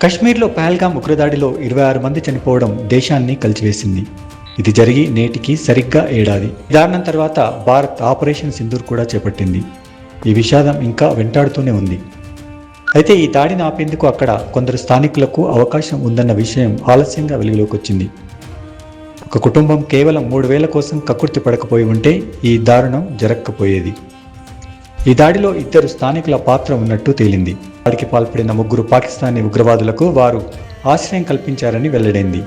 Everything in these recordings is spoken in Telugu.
కశ్మీర్లో పహల్గామ్ ఉగ్రదాడిలో 26 మంది చనిపోవడం దేశాన్ని కలిచివేసింది. ఇది జరిగి నేటికి సరిగ్గా ఏడాది. దారుణం తర్వాత భారత్ ఆపరేషన్ సింధూర్ కూడా చేపట్టింది. ఈ విషాదం ఇంకా వెంటాడుతూనే ఉంది. అయితే ఈ దాడిని ఆపేందుకు అక్కడ కొందరు స్థానికులకు అవకాశం ఉందన్న విషయం ఆలస్యంగా వెలుగులోకి వచ్చింది. ఒక కుటుంబం కేవలం 3,000 కోసం కక్కుర్తి పడకపోయి ఉంటే ఈ దారుణం జరగకపోయేది. ఈ దాడిలో 2 స్థానికుల పాత్ర ఉన్నట్టు తేలింది. దాడికి పాల్పడిన 3 పాకిస్తానీ ఉగ్రవాదులకు వారు ఆశ్రయం కల్పించారని వెల్లడైంది.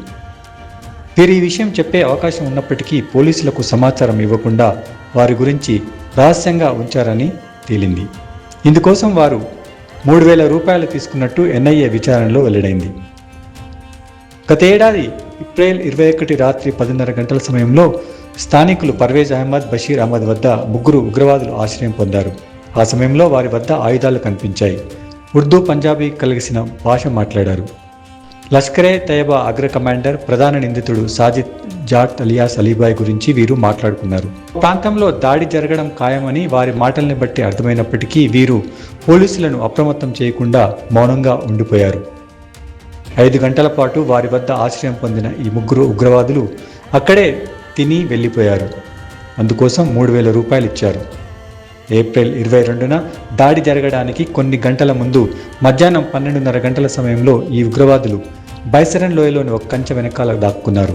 వీరు ఈ విషయం చెప్పే అవకాశం ఉన్నప్పటికీ పోలీసులకు సమాచారం ఇవ్వకుండా వారి గురించి రహస్యంగా ఉంచారని తేలింది. ఇందుకోసం వారు 3,000 రూపాయలు తీసుకున్నట్టు ఎన్ఐఏ విచారణలో వెల్లడైంది. గత ఏడాది ఏప్రిల్ 21 రాత్రి 10:30 గంటల సమయంలో స్థానికులు పర్వేజ్ అహ్మద్, బషీర్ అహ్మద్ వద్ద 3 ఉగ్రవాదులు ఆశ్రయం పొందారు. ఆ సమయంలో వారి వద్ద ఆయుధాలు కనిపించాయి. ఉర్దూ, పంజాబీ కలిసిన భాష మాట్లాడారు. లష్కరే తయబా అగ్ర కమాండర్, ప్రధాన నిందితుడు సాజిద్ జాట్ అలియాస్ అలీబాయ్ గురించి వీరు మాట్లాడుకున్నారు. ప్రాంతంలో దాడి జరగడం ఖాయమని వారి మాటల్ని బట్టి అర్థమైనప్పటికీ వీరు పోలీసులను అప్రమత్తం చేయకుండా మౌనంగా ఉండిపోయారు. 5 గంటల పాటు వారి వద్ద ఆశ్రయం పొందిన ఈ 3 ఉగ్రవాదులు అక్కడే తిని వెళ్ళిపోయారు. అందుకోసం 3,000 రూపాయలు ఇచ్చారు. ఏప్రిల్ 22న దాడి జరగడానికి కొన్ని గంటల ముందు మధ్యాహ్నం 12:30 గంటల సమయంలో ఈ ఉగ్రవాదులు బైసరన్ లోయలోని ఒక కంచె వెనకాల దాక్కున్నారు.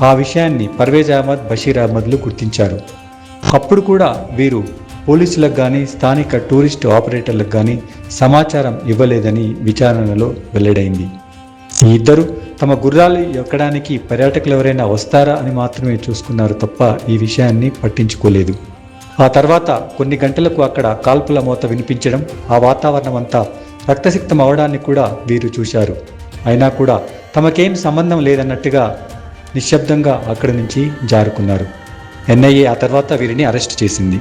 ఆ విషయాన్ని పర్వేజ్ అహ్మద్, బషీర్ అహ్మద్లు గుర్తించారు. అప్పుడు కూడా వీరు పోలీసులకు కానీ స్థానిక టూరిస్టు ఆపరేటర్లకు కానీ సమాచారం ఇవ్వలేదని విచారణలో వెల్లడైంది. ఈ 2 తమ గుర్రాలు ఎక్కడానికి పర్యాటకులు ఎవరైనా వస్తారా అని మాత్రమే చూసుకున్నారు తప్ప ఈ విషయాన్ని పట్టించుకోలేదు. ఆ తర్వాత కొన్ని గంటలకు అక్కడ కాల్పుల మోత వినిపించడం, ఆ వాతావరణం అంతా రక్తసిక్తం అవడాన్ని కూడా వీరు చూశారు. అయినా కూడా తమకేం సంబంధం లేదన్నట్టుగా నిశ్శబ్దంగా అక్కడి నుంచి జారుకున్నారు. ఎన్ఐఏ ఆ తర్వాత వీరిని అరెస్ట్ చేసింది.